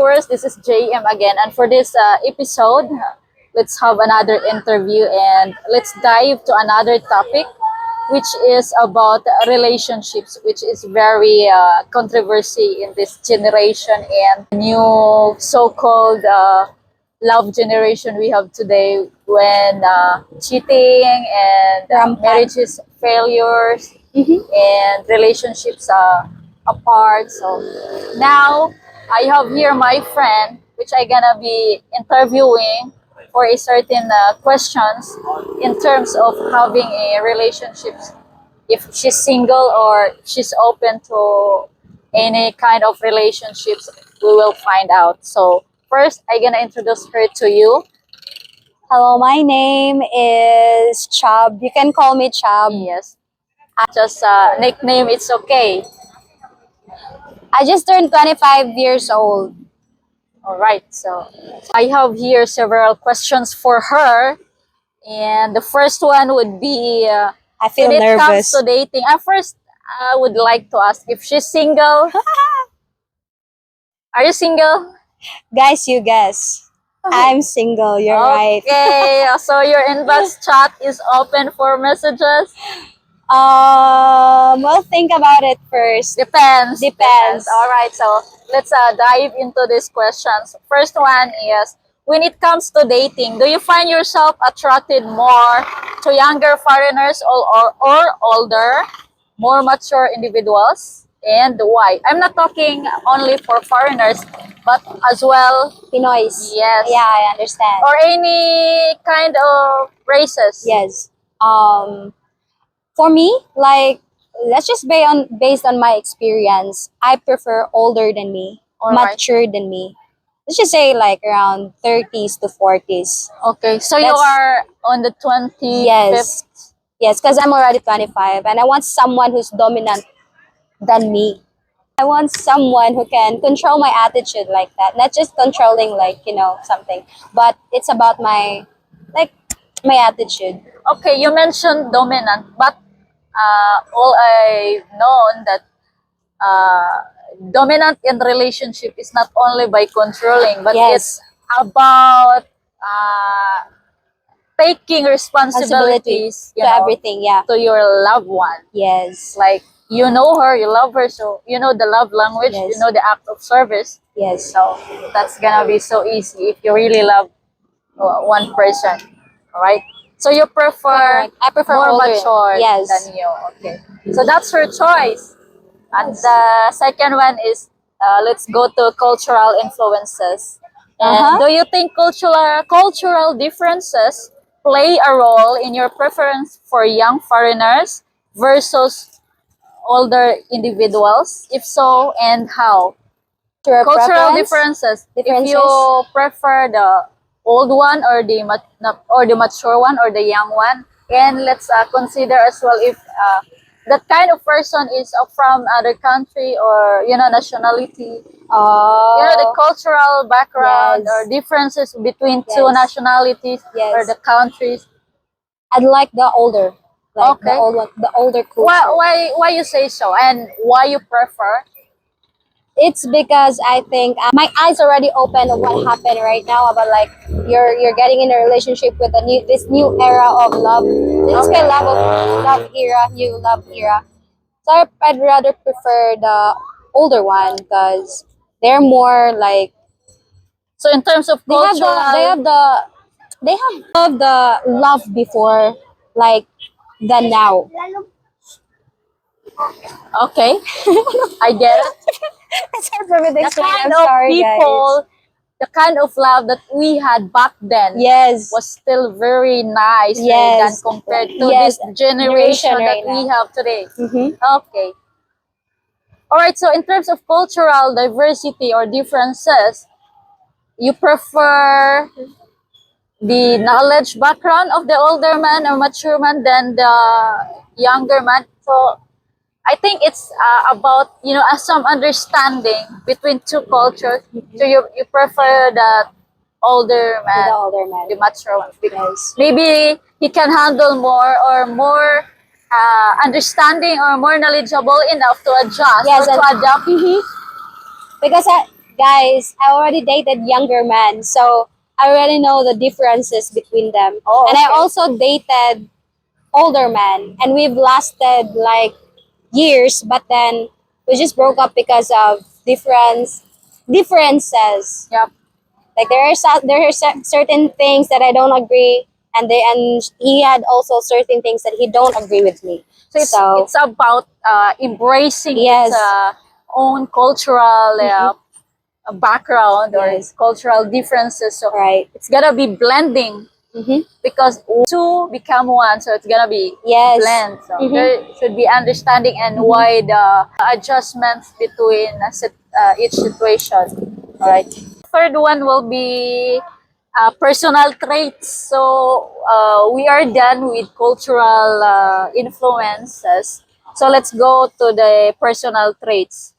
viewers, this is JM again, and for this episode, let's have another interview and let's dive to another topic, which is about relationships, which is very controversy in this generation and new so-called love generation we have today, when cheating and marriages failures and relationships apart. So now I have here my friend, which I gonna be interviewing for a certain questions in terms of having a relationship, if she's single or she's open to any kind of relationships. We will find out. So first I gonna introduce her to you. Hello, my name is Chubb. You can call me Chubb. Yes, just nickname, it's okay. I just turned 25 years old. All right, so I have here several questions for her, and the first one would be I feel when it comes nervous. to dating. At first, I would like to ask if she's single. Are you single? Guys, you guess. I'm single, you're right. Okay, so your inbox chat is open for messages. Well, think about it first. Depends. Depends. All right, so let's dive into these questions. First one is, when it comes to dating, do you find yourself attracted more to younger foreigners or older, more mature individuals? And why? I'm not talking only for foreigners, but as well, Pinoys. yes, Yeah, I understand. or any kind of races. Yes. For me, like, let's just based on my experience, I prefer older than me, All right. mature than me. Let's just say like around 30s to 40s. Okay, so you That's- are on the 25th. Yes. Yes, because I'm already 25 and I want someone who's dominant than me. I want someone who can control my attitude like that. Not just controlling like, something, but it's about my attitude. Okay, you mentioned dominant, but all I've known that dominant in relationship is not only by controlling, but Yes. it's about taking responsibilities, to everything, yeah. to your loved one. Yes. Like, you know her, you love her, so you know the love language, Yes. you know the act of service. Yes. So that's gonna be so easy if you really love one person, all right? So you prefer Correct. I prefer more older. mature Yes. than you. Okay, so that's her choice. And the second one is, let's go to cultural influences. And do you think cultural differences play a role in your preference for young foreigners versus older individuals? If so, and how? Your Cultural preference? differences. If Differences? you prefer the old one or the mature one or the young one, and let's consider as well if that kind of person is from other country or nationality. The cultural background Yes. or differences between two Yes. nationalities Yes. or the countries. I'd like the older. Like Okay. the old one, the older culture. Why you say so, and why you prefer? It's because I think my eyes already open on what happened right now about like you're getting in a relationship with this new era of love. This is my love era, new love era. So I'd rather prefer the older one because they're more like So in terms of they have cultural, the love before like than now. okay, I get it. It's hard for me to The explain. kind I'm of sorry, people, guys. the kind of love that we had back then Yes. was still very nice Yes. than compared to Yes. this generation that Right we now. have today. Mm-hmm. Okay. All right. So in terms of cultural diversity or differences, you prefer the knowledge background of the older man or mature man than the younger man. So I think it's about some understanding between two cultures. So you prefer the older man, The older man. the mature one, because Yes. maybe he can handle more understanding or more knowledgeable enough to adjust Yes, or to and- adapt. Because guys, I already dated younger men, so I already know the differences between them. Oh, And I okay. also dated older men, and we've lasted like years, but then we just broke up because of differences. Yep. Like there are certain things that I don't agree, and he had also certain things that he don't agree with me. So So it's about embracing its yes, own cultural background or yes, its cultural differences. So right. it's gonna be blending Mm-hmm. because two become one, so it's gonna be Yes. blend. So Mm-hmm. there should be understanding and wide adjustments between each situation. All right. Third one will be personal traits. So we are done with cultural influences. So let's go to the personal traits.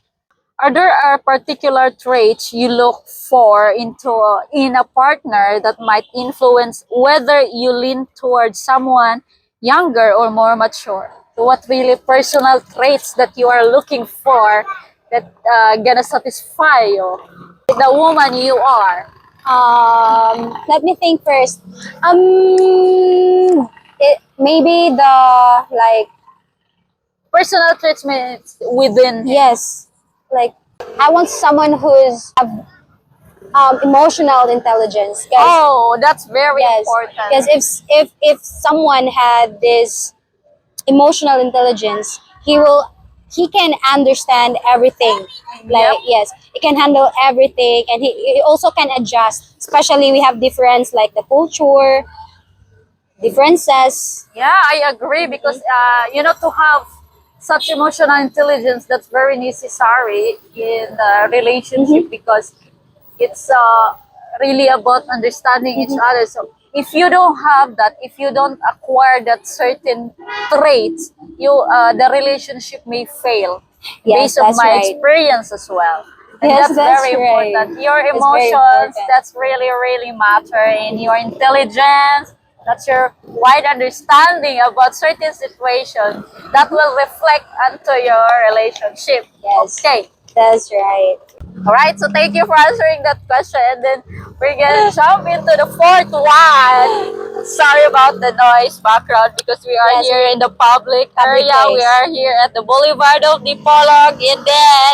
Are there particular traits you look for in a partner that might influence whether you lean towards someone younger or more mature? So what really personal traits that you are looking for that gonna satisfy you, the woman you are? Let me think first. Maybe the like Personal traits means within him. yes, like I want someone who's have emotional intelligence. Cause Oh, that's very yes, because important. if someone had this emotional intelligence, he can understand everything. Yep. Like yes, he can handle everything, and he also can adjust. Especially we have difference like the culture differences. Yeah, I agree because to have such emotional intelligence, that's very necessary in the relationship Mm-hmm. because it's really about understanding each Mm-hmm. other. So if you don't have that, if you don't acquire that certain traits, the relationship may fail Yes, based on that's my right. experience as well. And Yes, that's that's very right. important. Your It's very emotions, important. that's really, really matter. And your intelligence, that's your wide understanding about certain situations that will reflect onto your relationship. Yes, Okay. that's right. All right. So thank you for answering that question. And then we're going to jump into the fourth one. Sorry about the noise background because we are Yes, here in the public public area. We place. are here at the Boulevard of Dipolog. And then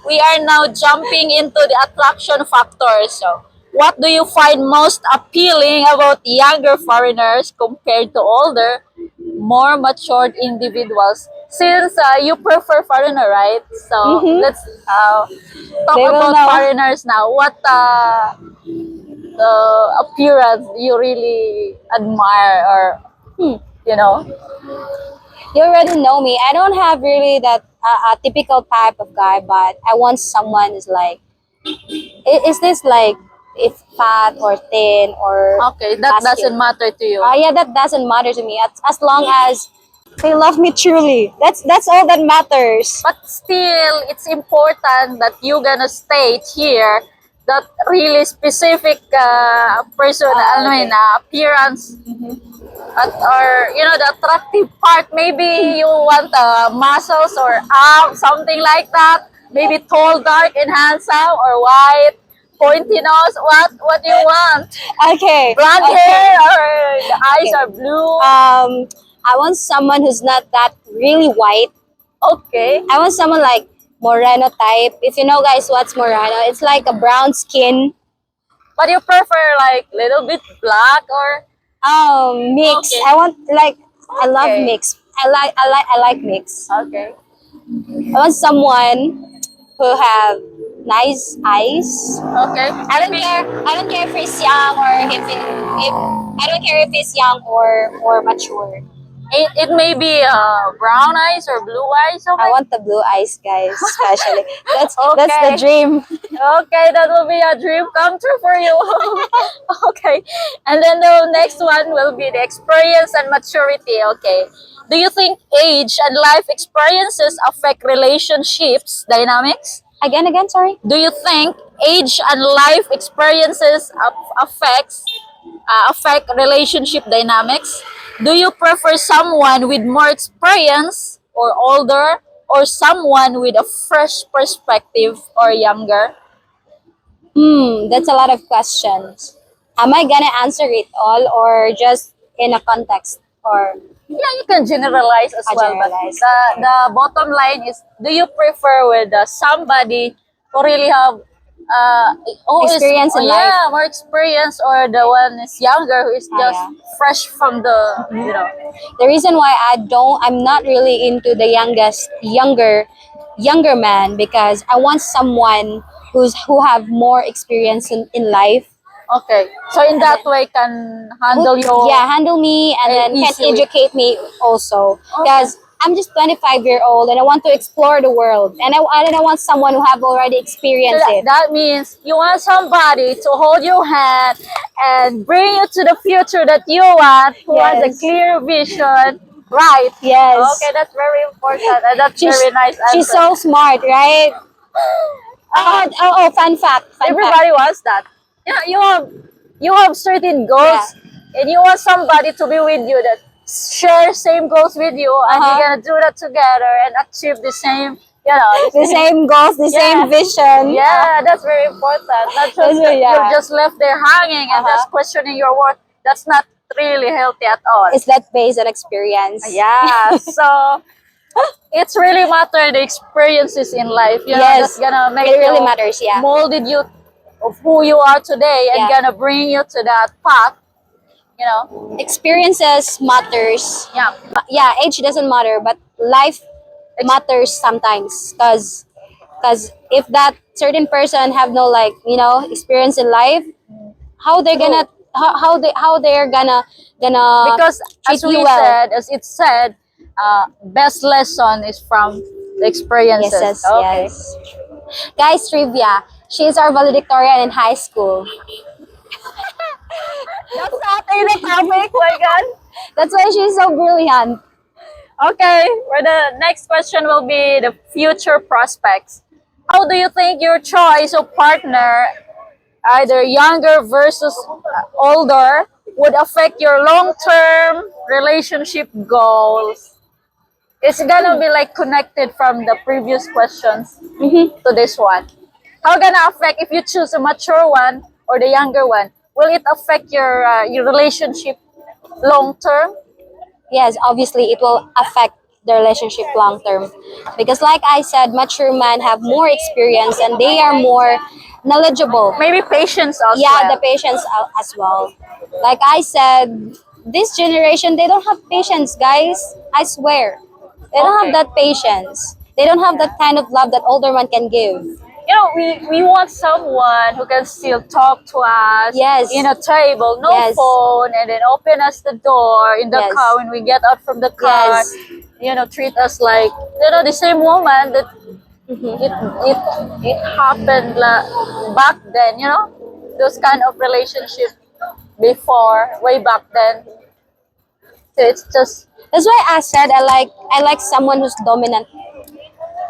we are now jumping into the attraction factor. So what do you find most appealing about younger foreigners compared to older, more matured individuals? Since you prefer foreigner, right? So Mm-hmm. let's talk They will about know. foreigners now. What the appearance you really admire, or Hmm. you know? You already know me. I don't have really that a typical type of guy, but I want someone who's like, is this like if fat or thin or Okay, that doesn't muscular? matter to you. Yeah, that doesn't matter to me as long as they love me truly. That's all that matters. But still, it's important that you gonna state here that really specific person, I mean, Okay. appearance or the attractive part. Maybe you want muscles or abs, something like that. Maybe tall, dark, and handsome, or white, pointy nose. What do you want? Okay. Blonde Okay. hair, or the eyes Okay. are blue? I want someone who's not that really white. Okay. I want someone like Moreno type. If you know guys what's Moreno, it's like a brown skin. But you prefer like little bit black or Mix. okay? I want like I love Okay. mix. I like mix. Okay. I want someone who have nice eyes. Okay. I don't care. I don't care if he's young or if I don't care if he's young or mature. It may be brown eyes or blue eyes. I Okay. want the blue eyes, guys, especially. That's the Okay. dream. Okay, that will be a dream come true for you. Okay. And then the next one will be the experience and maturity. Okay. Do you think age and life experiences affect relationships dynamics? Again, sorry. Do you think age and life experiences affect relationship dynamics? Do you prefer someone with more experience or older, or someone with a fresh perspective or younger? That's a lot of questions. Am I gonna answer it all or just in a context or Yeah, you can generalize as a well, but generalized? the bottom line is: do you prefer with somebody who really have who is Experience in life. yeah more experience, or the one is younger who is Ah, just yeah. fresh from the The reason why I'm not really into the younger man because I want someone who have more experience in life. okay. So in And that then, way, can who, handle you yeah, handle me and then can easily. educate me also Okay. because I'm just 25 year old and I want to explore the world and I want someone who have already So experienced it. that means you want somebody to hold your hand and bring you to the future that you want, who has a Yes. clear vision, right? Yes. Okay, that's very important, and that's She's very nice she's answer. so smart, right? Fun fact. Fun fact. Everybody wants that. Yeah, you have certain Yeah. goals, and you want somebody to be with you that share same goals with you, and you're Uh-huh. gonna do that together and achieve the same, The same goals, the Yeah. same vision. Yeah, that's very important. Not just That's that very, you're yeah. just left there hanging and Uh-huh. just questioning your worth. That's not really healthy at all. It's that based on experience. Yeah, so it's really matter the experiences in life. Yes. That's gonna make It really you matters, yeah. molded you of who you are today and Yeah. gonna bring you to that path. You know, Experiences matters. yeah. Yeah, age doesn't matter, but life matters sometimes because if that certain person have no like experience in life, how they're gonna how they're gonna Because treat as you we well. said, as it said, best lesson is from the Yes, experiences. yes, Okay. yes. Guys, trivia. She's our valedictorian in high school. That's not in the topic, my God. That's why she's so brilliant. Okay, for the next question will be the future prospects. How do you think your choice of partner, either younger versus older, would affect your long-term relationship goals? It's gonna be like connected from the previous questions to this one. How gonna affect if you choose a mature one or the younger one? Will it affect your relationship long term? Yes, obviously it will affect the relationship long term because like I said, mature men have more experience and they are more knowledgeable. Maybe patience as Yeah, the well. patience as well. Like I said, this generation they don't have patience, guys. I swear, they don't Okay. have that patience. They don't have that kind of love that older man can give. We want someone who can still talk to us Yes. in a table, no Yes. phone, and then open us the door in the Yes. car when we get out from the car. Yes. Treat us like the same woman that Mhm. it happened back then. Those kind of relationship before, way back then. So it's just That's why I said I like someone who's dominant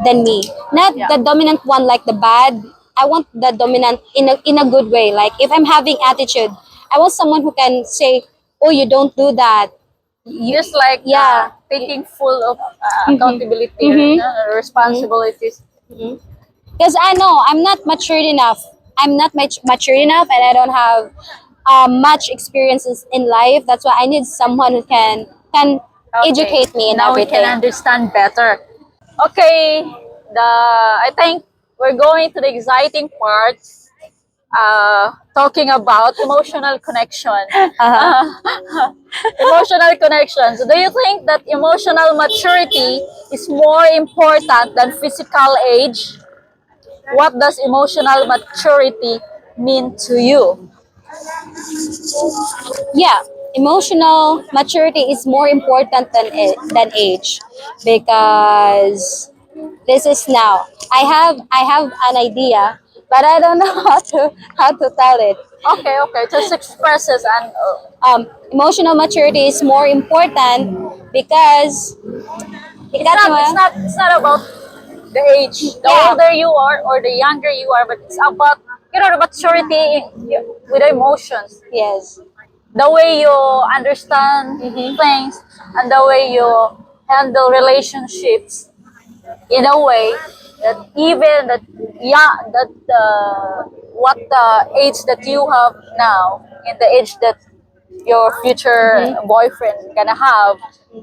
than me. Not yeah. the dominant one like the bad. I want the dominant in a good way. Like if I'm having attitude, I want someone who can say, "Oh, you don't do that." Just like Yeah. taking full of Mhm. accountability, Mhm. responsibilities. Because I know I'm not matured enough. I'm not mature enough, and I don't have much experiences in life. That's why I need someone who can Okay, educate me in now we can everything. understand better. Okay, I think we're going to the exciting part, talking about emotional connection. Uh-huh. Emotional connection. So do you think that emotional maturity is more important than physical age? What does emotional maturity mean to you? Yeah, emotional maturity is more important than age because this is now. I have an idea, but I don't know how to tell it. Okay, okay, just expresses and Emotional maturity is more important because it's not about the age. The yeah. older you are or the younger you are, but it's about the maturity with emotions, Yes. the way you understand Mm-hmm. things, and the way you handle relationships in a way that even that yeah that what the age that you have now and the age that your future boyfriend gonna have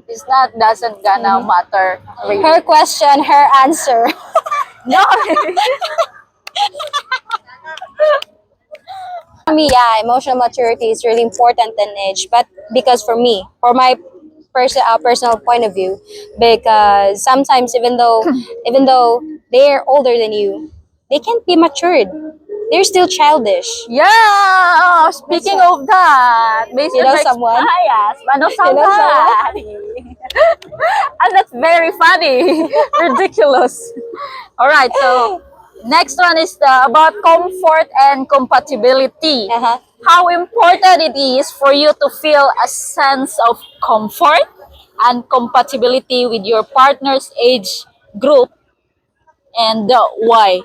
is not doesn't gonna matter really. Her question, her answer. No. For me, yeah, emotional maturity is really important in age, but because for me, for my personal point of view, because sometimes even though they're older than you, they can't be matured. They're still childish. Yeah, speaking of that, based You on know my someone? yes, I know You know somebody. And that's very funny. Ridiculous. All right, so next one is about comfort and compatibility. Uh-huh. How important it is for you to feel a sense of comfort and compatibility with your partner's age group, and why?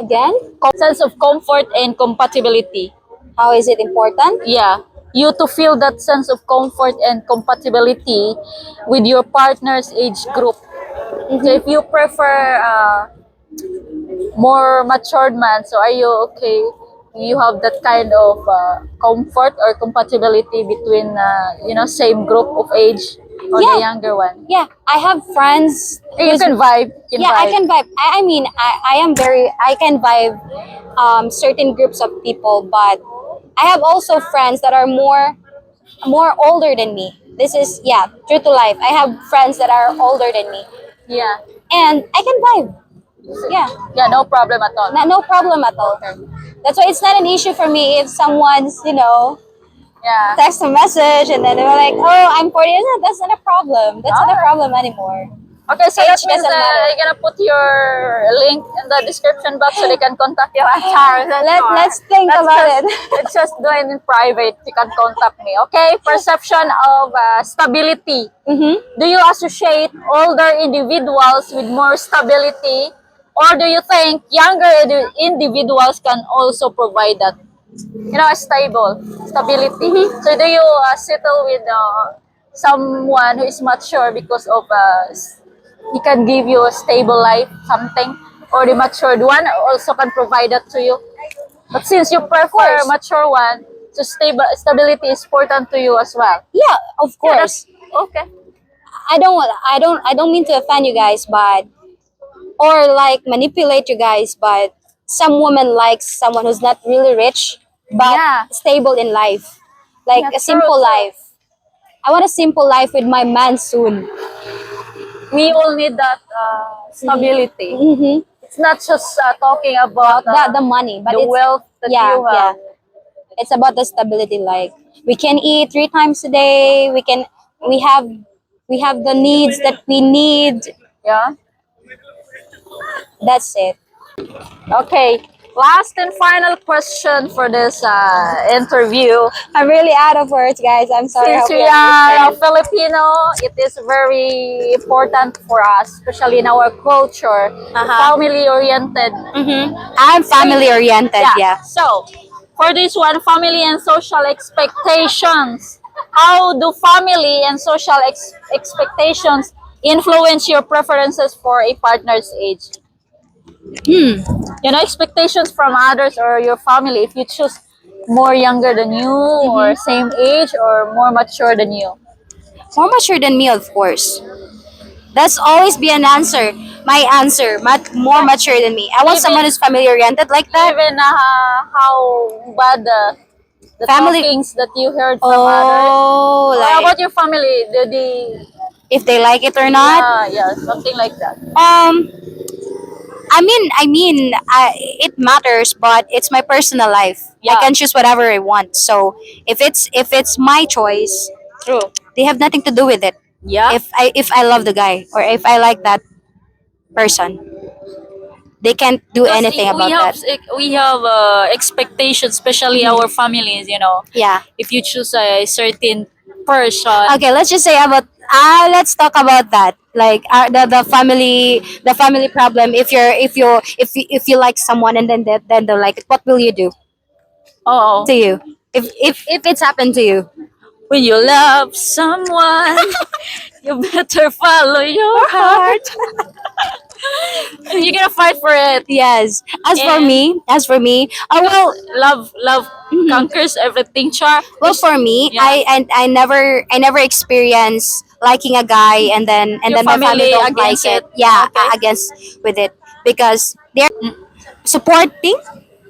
Again, Sense of comfort and compatibility. how is it important? Yeah, you to feel that sense of comfort and compatibility with your partner's age group. So if you prefer more matured man, so are you okay? You have that kind of comfort or compatibility between same group of age or the Yeah. younger one. Yeah, I have friends. You can vibe. You can Yeah, I vibe. can vibe. I mean, I can vibe certain groups of people, but I have also friends that are more older than me. This is, yeah, true to life. I have friends that are older than me, Yeah. and I can vibe. Yeah, Yeah, no problem at all. no problem at all. That's why it's not an issue for me if someone's, Yeah. text a message and then they were like, "Oh, I'm 40." No, that's not a problem. That's not a problem anymore. Okay, so that Age means doesn't matter. you're gonna put your link in the description box so they can contact you. Charles, Let's think about it. Let's just do it in private. You can contact me. Okay. Perception of stability. Mm-hmm. Do you associate older individuals with more stability, or do you think younger individuals can also provide that? Stability. So do you settle with someone who is mature because of he can give you a stable life, something, or the matured one also can provide that to you. But since you prefer course. mature one, so stability is important to you as well. Yeah, of course. Okay. I don't mean to offend you guys, but or like manipulate you guys, but some woman likes someone who's not really rich but Yeah. stable in life, like Yeah, a simple true. life. I want a simple life with my man soon. We all need that stability. Mm-hmm. It's not just talking about The money, but the it's wealth that yeah, you yeah. have. It's about the stability. Like we can eat 3 times a day. We have we have the needs that we need. Yeah. That's it. Okay. Last and final question for this interview. I'm really out of words, guys. I'm sorry. Since Hope we you are understand. Filipino, it is very important for us, especially in our culture, family-oriented. I'm family oriented. Yeah. So, for this one, family and social expectations. How do family and social expectations influence your preferences for a partner's age? Expectations from others or your family, if you choose more younger than you or same age or more mature than you. More mature than me, of course. That's always be an answer. My answer, more mature than me. I want someone who's family oriented like that. Even how bad the Family. talkings that you heard from others. Oh, How like about your family? if they like it or not. Something like that. It matters, but it's my personal life. Yeah. I can choose whatever I want. So if it's my choice, True. they have nothing to do with it. Yeah. If I love the guy or if I like that person, they can't do Because anything about that. we have expectations, especially our families. Yeah. If you choose a certain person, Okay, let's just say about let's talk about that. Like the family problem. If you like someone and then they're like, what will you do oh, to you if it's happened to you? when you love someone, you better follow your heart. You're gonna fight for it. Yes. And As for me, well, love mhm. conquers everything, Char. Well, for me, Yeah. I never experienced liking a guy and Your then my family family don't like against it. it. Yeah, Okay. against with it because they're Mm. supporting,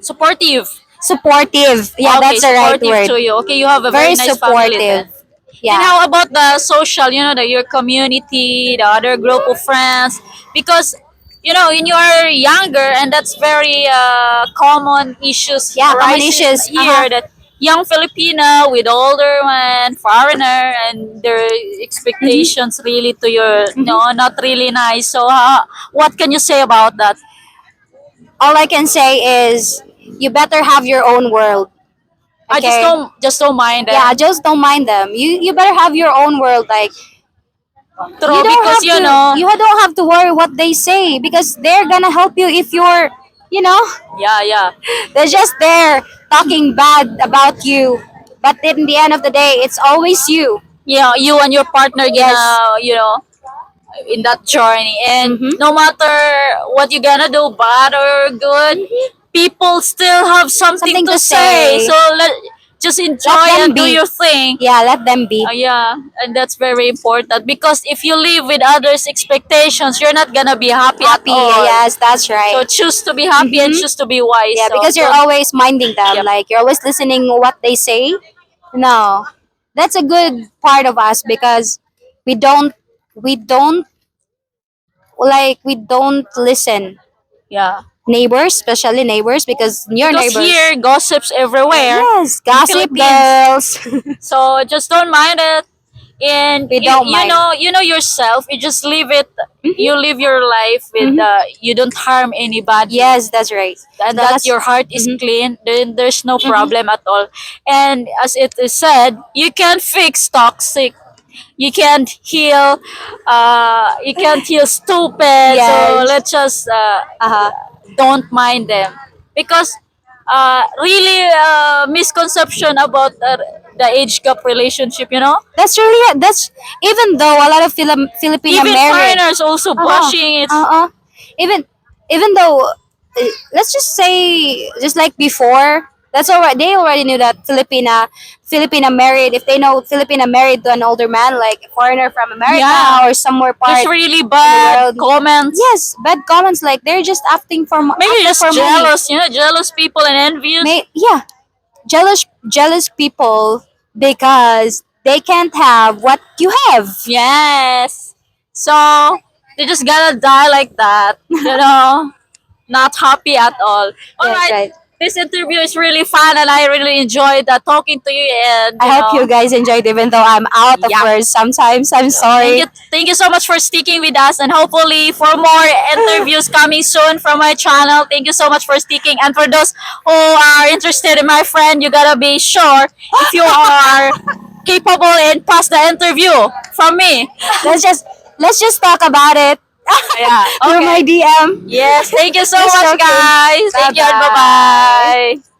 Supportive. supportive. Yeah, Okay, that's the right supportive word. to you. Okay, you have a very Very nice family supportive. then. And Yeah. how about the social, your community, the other group of friends? Because, when you are younger, and that's very common issues Yeah, common arises issues. Uh-huh. here, that young Filipino with older one, foreigner, and their Mhm. expectations really to your, Mhm. not really nice. So, what can you say about that? All I can say is you better have your own world. I just Okay? don't mind Yeah, them. just don't mind them. You better have your own world. Like True, because you don't have to worry what they say because they're gonna help you if you're, you know, yeah, yeah. they're just there talking bad about you. But in the end of the day, it's always you. Yeah, you and your partner Yes. gonna, in that journey, and Mm-hmm. no matter what you gonna do, bad or good, people still have something Something to to say. say. So just Let enjoy them and do be. your thing. Yeah, let them be. Yeah, and that's very important, because if you live with others expectations, you're not gonna be happy at Happy. all. Yes, that's So right. choose to be happy and Mm-hmm. choose to be wise. Yeah, So because you're don't. always minding them. Yep. Like you're always listening what they say. No, that's a good part of us because we don't we don't we don't listen Yeah, neighbors, especially neighbors, because your because neighbors. here gossips everywhere Yes, in gossip Philippines. girls. So just don't mind it, and We you don't you mind. know you know yourself. You just live it. You Hmm. live your life with, Hmm. you don't harm anybody, Yes, that's right. and that That's your heart is mhm, clean. Then there's no mhm. problem at all. And as it is said, you can fix toxic. You can't heal. You can't heal stupid. So Yes. let's just, Uh-huh. don't mind them, because really, misconception about the age gap relationship. That's even though a lot of Filipina Even married. foreigners also Uh-huh. bashing it. Uh-uh. Even even though let's just say just like before, that's already they already knew that Filipina married if they know Filipina married to an older man like a foreigner from America Yeah, or somewhere there's part really in the bad world. comments. Yes, bad comments like they're just Maybe after just for money. jealous, jealous people and envious. Yeah, jealous people because they can't have what you have. Yes. So they just gotta die like that, not happy at all. All That's right. right. This interview is really fun, and I really enjoyed talking to you. And I hope you guys enjoyed even though I'm out of yeah. words sometimes. I'm sorry. Thank you so much for sticking with us, and hopefully for more interviews coming soon from my channel. Thank you so much for sticking, and for those who are interested in my friend, you gotta be sure if you are capable and pass the interview from me. let's just let's just talk about it Yeah. through my Okay. DM. Yes. Thank you so Just much, joking. guys. Bye Thank you, and bye bye. bye.